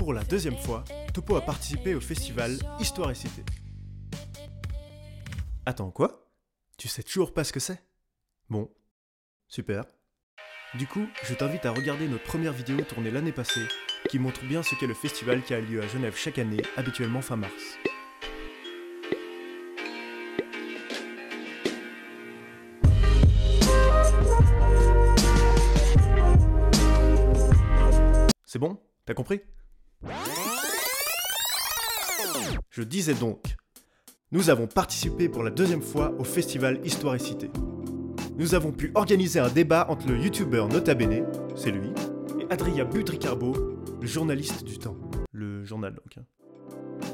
Pour la deuxième fois, Topo a participé au festival Histoire et Cité. Attends, quoi? Tu sais toujours pas ce que c'est? Bon, super. Du coup, je t'invite à regarder notre première vidéo tournée l'année passée, qui montre bien ce qu'est le festival qui a lieu à Genève chaque année, habituellement fin mars. C'est bon? T'as compris? Je disais donc, nous avons participé pour la deuxième fois au festival Histoire et Cité. Nous avons pu organiser un débat entre le youtubeur Nota Bene, c'est lui, et Adrien Budricarbo, le journaliste du temps. Le journal donc.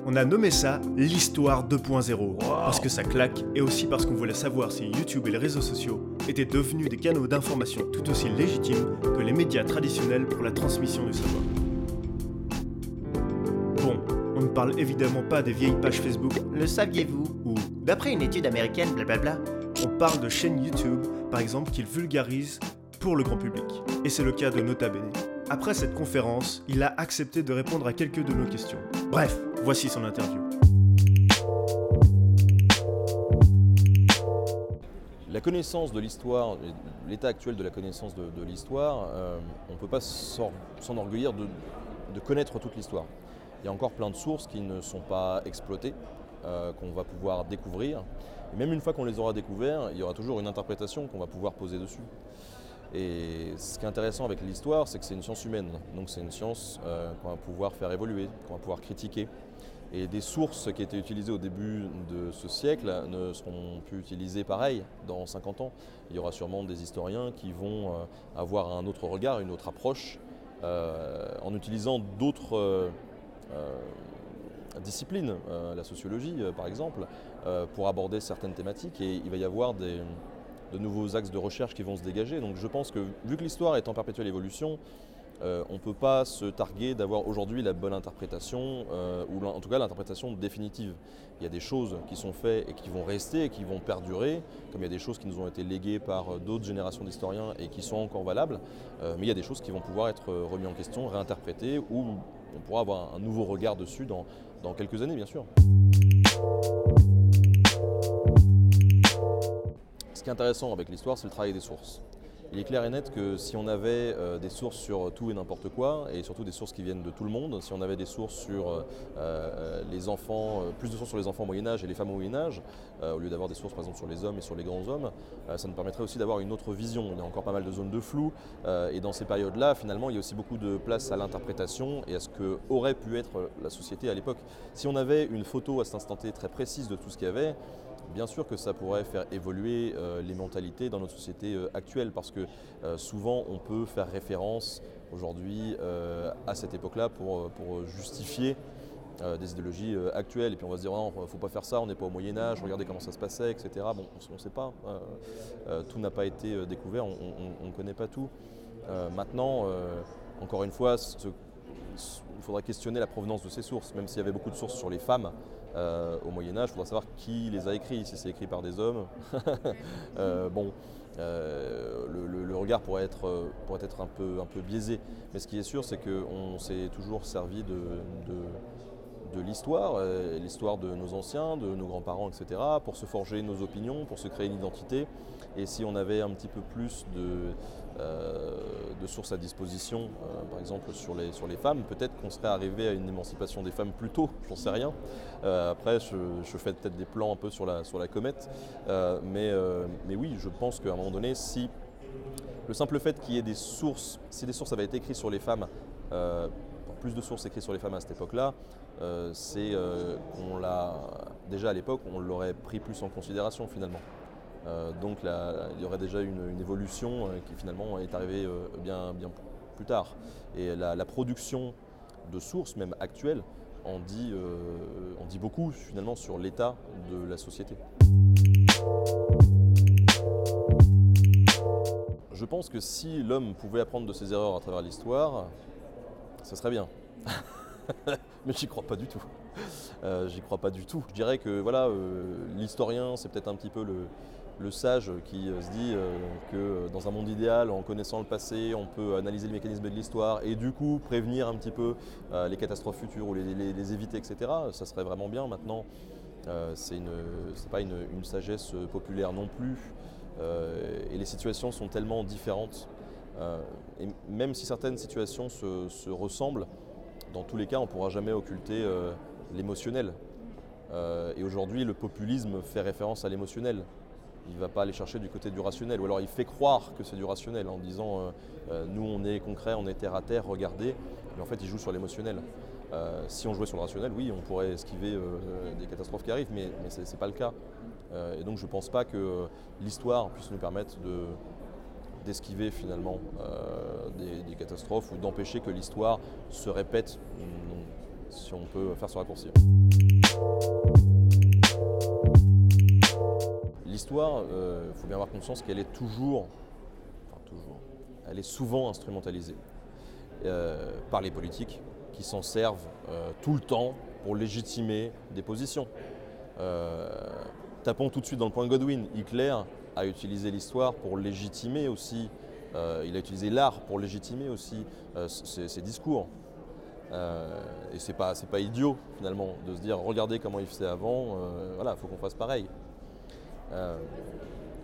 On a nommé ça l'Histoire 2.0, parce que ça claque, et aussi parce qu'on voulait savoir si YouTube et les réseaux sociaux étaient devenus des canaux d'information tout aussi légitimes que les médias traditionnels pour la transmission du savoir. Bon, on ne parle évidemment pas des vieilles pages Facebook, Le saviez-vous? ou D'après une étude américaine, blablabla. on parle de chaînes YouTube, par exemple, qu'ils vulgarisent pour le grand public. Et c'est le cas de Nota Bene. Après cette conférence, il a accepté de répondre à quelques de nos questions. Bref, voici son interview. La connaissance de l'histoire, l'état actuel de la connaissance de l'histoire, on ne peut pas s'enorgueillir de connaître toute l'histoire. Il y a encore plein de sources qui ne sont pas exploitées, qu'on va pouvoir découvrir. Et même une fois qu'on les aura découvertes, il y aura toujours une interprétation qu'on va pouvoir poser dessus. Et ce qui est intéressant avec l'histoire, c'est que c'est une science humaine. Donc c'est une science qu'on va pouvoir faire évoluer, qu'on va pouvoir critiquer. Et des sources qui étaient utilisées au début de ce siècle ne seront plus utilisées pareil dans 50 ans. Il y aura sûrement des historiens qui vont avoir un autre regard, une autre approche, en utilisant d'autres disciplines, la sociologie par exemple, pour aborder certaines thématiques, et il va y avoir de nouveaux axes de recherche qui vont se dégager. Donc je pense que vu que l'histoire est en perpétuelle évolution, on ne peut pas se targuer d'avoir aujourd'hui la bonne interprétation, ou en tout cas l'interprétation définitive. Il y a des choses qui sont faites et qui vont rester et qui vont perdurer, comme il y a des choses qui nous ont été léguées par d'autres générations d'historiens et qui sont encore valables, mais il y a des choses qui vont pouvoir être remises en question, réinterprétées, ou on pourra avoir un nouveau regard dessus dans quelques années, bien sûr. Ce qui est intéressant avec l'histoire, c'est le travail des sources. Il est clair et net que si on avait des sources sur tout et n'importe quoi, et surtout des sources qui viennent de tout le monde, si on avait des sources sur les enfants, plus de sources sur les enfants au Moyen-Âge et les femmes au Moyen-Âge, au lieu d'avoir des sources par exemple sur les hommes et sur les grands hommes, ça nous permettrait aussi d'avoir une autre vision. Il y a encore pas mal de zones de flou, et dans ces périodes-là, finalement, il y a aussi beaucoup de place à l'interprétation et à ce qu'aurait pu être la société à l'époque. Si on avait une photo à cet instant T très précise de tout ce qu'il y avait, bien sûr que ça pourrait faire évoluer les mentalités dans notre société actuelle, parce que souvent on peut faire référence aujourd'hui à cette époque-là pour justifier des idéologies actuelles. Et puis on va se dire non, il ne faut pas faire ça, on n'est pas au Moyen-Âge, regardez comment ça se passait, etc. Bon, on ne sait pas, tout n'a pas été découvert, on ne connaît pas tout. Maintenant, encore une fois, il faudra questionner la provenance de ces sources, même s'il y avait beaucoup de sources sur les femmes. Au Moyen-Âge, il faudra savoir qui les a écrits, si c'est écrit par des hommes. Le regard pourrait être un peu biaisé. Mais ce qui est sûr, c'est qu'on s'est toujours servi de l'histoire, l'histoire de nos anciens, de nos grands-parents, etc., pour se forger nos opinions, pour se créer une identité. Et si on avait un petit peu plus de sources à disposition, par exemple sur les femmes, peut-être qu'on serait arrivé à une émancipation des femmes plus tôt, j'en sais rien. Après, je fais peut-être des plans un peu sur la comète, mais oui, je pense qu'à un moment donné, si le simple fait qu'il y ait des sources, si des sources avaient été écrites sur les femmes, plus de sources écrites sur les femmes à cette époque-là, c'est qu'on l'a déjà à l'époque, on l'aurait pris plus en considération finalement. Donc là, il y aurait déjà une évolution qui finalement est arrivée bien plus tard. Et la production de sources, même actuelles, en dit beaucoup finalement sur l'état de la société. Je pense que si l'homme pouvait apprendre de ses erreurs à travers l'histoire, ça serait bien. Mais j'y crois pas du tout. J'y crois pas du tout. Je dirais que voilà, l'historien, c'est peut-être un petit peu le le sage qui se dit que dans un monde idéal, en connaissant le passé, on peut analyser les mécanismes de l'histoire et du coup prévenir un petit peu les catastrophes futures ou les éviter, etc. Ça serait vraiment bien. Maintenant, c'est pas une sagesse populaire non plus. Et les situations sont tellement différentes. Et même si certaines situations se ressemblent, dans tous les cas, on ne pourra jamais occulter l'émotionnel. Et aujourd'hui, le populisme fait référence à l'émotionnel. Il ne va pas aller chercher du côté du rationnel, ou alors il fait croire que c'est du rationnel en disant nous on est concret, on est terre à terre, regardez, mais en fait il joue sur l'émotionnel. Si on jouait sur le rationnel, oui, on pourrait esquiver des catastrophes qui arrivent, mais ce n'est pas le cas. Et donc je ne pense pas que l'histoire puisse nous permettre d'esquiver finalement des catastrophes ou d'empêcher que l'histoire se répète, si on peut faire ce raccourci. L'histoire, il faut bien avoir conscience qu'elle est elle est souvent instrumentalisée par les politiques qui s'en servent tout le temps pour légitimer des positions. Tapons tout de suite dans le point Godwin. Hitler a utilisé l'histoire pour légitimer aussi, il a utilisé l'art pour légitimer aussi ses discours. Et c'est pas idiot finalement de se dire regardez comment il faisait avant, voilà, il faut qu'on fasse pareil.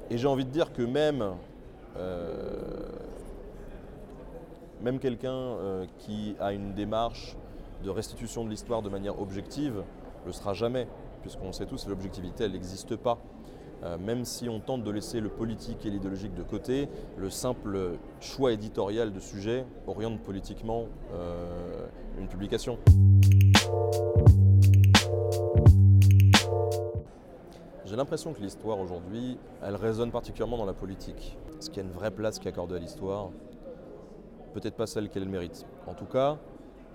Et j'ai envie de dire que même quelqu'un qui a une démarche de restitution de l'histoire de manière objective ne le sera jamais, puisqu'on sait tous que l'objectivité elle n'existe pas. Même si on tente de laisser le politique et l'idéologique de côté, le simple choix éditorial de sujet oriente politiquement une publication. J'ai l'impression que l'histoire aujourd'hui, elle résonne particulièrement dans la politique. Est-ce qu'il y a une vraie place qui est accordée à l'histoire? Peut-être pas celle qu'elle mérite. En tout cas,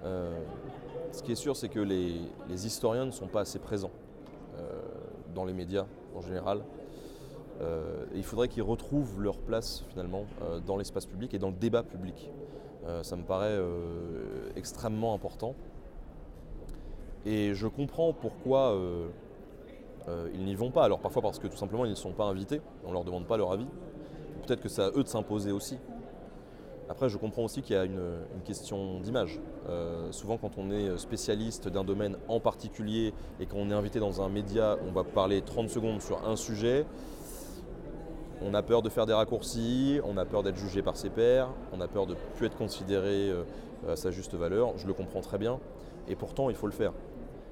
ce qui est sûr, c'est que les historiens ne sont pas assez présents dans les médias en général. Il faudrait qu'ils retrouvent leur place finalement dans l'espace public et dans le débat public. Ça me paraît extrêmement important. Et je comprends pourquoi ils n'y vont pas. Alors parfois parce que tout simplement ils ne sont pas invités, on ne leur demande pas leur avis. Peut-être que c'est à eux de s'imposer aussi. Après je comprends aussi qu'il y a une question d'image. Souvent quand on est spécialiste d'un domaine en particulier et qu'on est invité dans un média, on va parler 30 secondes sur un sujet, on a peur de faire des raccourcis, on a peur d'être jugé par ses pairs, on a peur de ne plus être considéré à sa juste valeur, je le comprends très bien, et pourtant il faut le faire.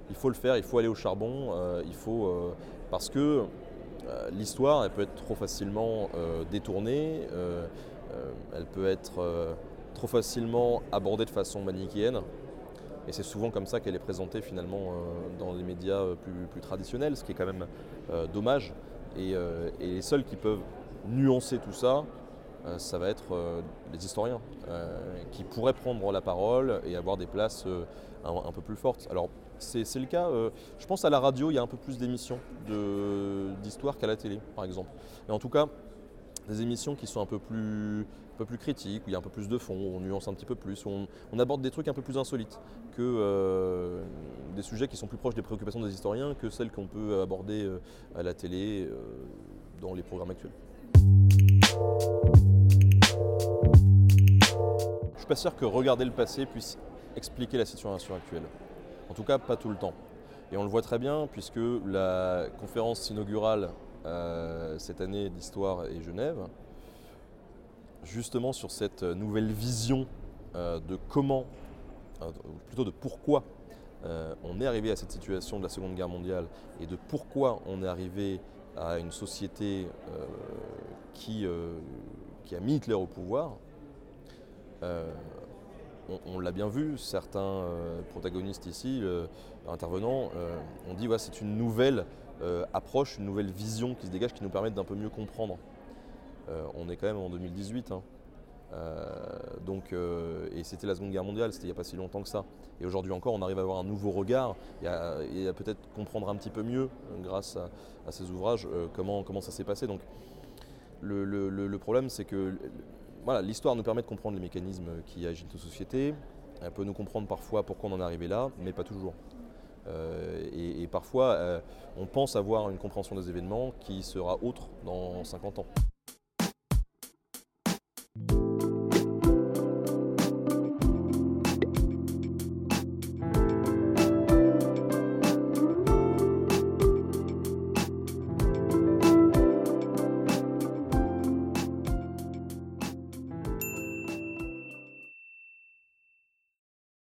Il faut le faire, il faut aller au charbon, parce que l'histoire, elle peut être trop facilement détournée, elle peut être trop facilement abordée de façon manichéenne, et c'est souvent comme ça qu'elle est présentée finalement dans les médias plus traditionnels, ce qui est quand même dommage. Et les seuls qui peuvent nuancer tout ça, ça va être les historiens, qui pourraient prendre la parole et avoir des places un peu plus fortes. Alors, c'est le cas, je pense à la radio, il y a un peu plus d'émissions d'histoire qu'à la télé, par exemple. Mais en tout cas, des émissions qui sont un peu plus critiques, où il y a un peu plus de fond, où on nuance un petit peu plus, où on aborde des trucs un peu plus insolites que des sujets qui sont plus proches des préoccupations des historiens que celles qu'on peut aborder à la télé dans les programmes actuels. Je ne suis pas sûr que regarder le passé puisse expliquer la situation actuelle. En tout cas, pas tout le temps. Et on le voit très bien puisque la conférence inaugurale cette année d'Histoire et Genève, justement sur cette nouvelle vision de comment, plutôt de pourquoi on est arrivé à cette situation de la Seconde Guerre mondiale et de pourquoi on est arrivé à une société qui a mis Hitler au pouvoir. On l'a bien vu, certains protagonistes ici, intervenants, ont dit c'est une nouvelle approche, une nouvelle vision qui se dégage, qui nous permet d'un peu mieux comprendre. On est quand même en 2018, et c'était la Seconde Guerre mondiale, c'était il n'y a pas si longtemps que ça. Et aujourd'hui encore, on arrive à avoir un nouveau regard et à peut-être comprendre un petit peu mieux, grâce à ces ouvrages, comment ça s'est passé. Donc, le problème, c'est que l'histoire nous permet de comprendre les mécanismes qui agitent nos sociétés. Elle peut nous comprendre parfois pourquoi on en est arrivé là, mais pas toujours. Et parfois, on pense avoir une compréhension des événements qui sera autre dans 50 ans.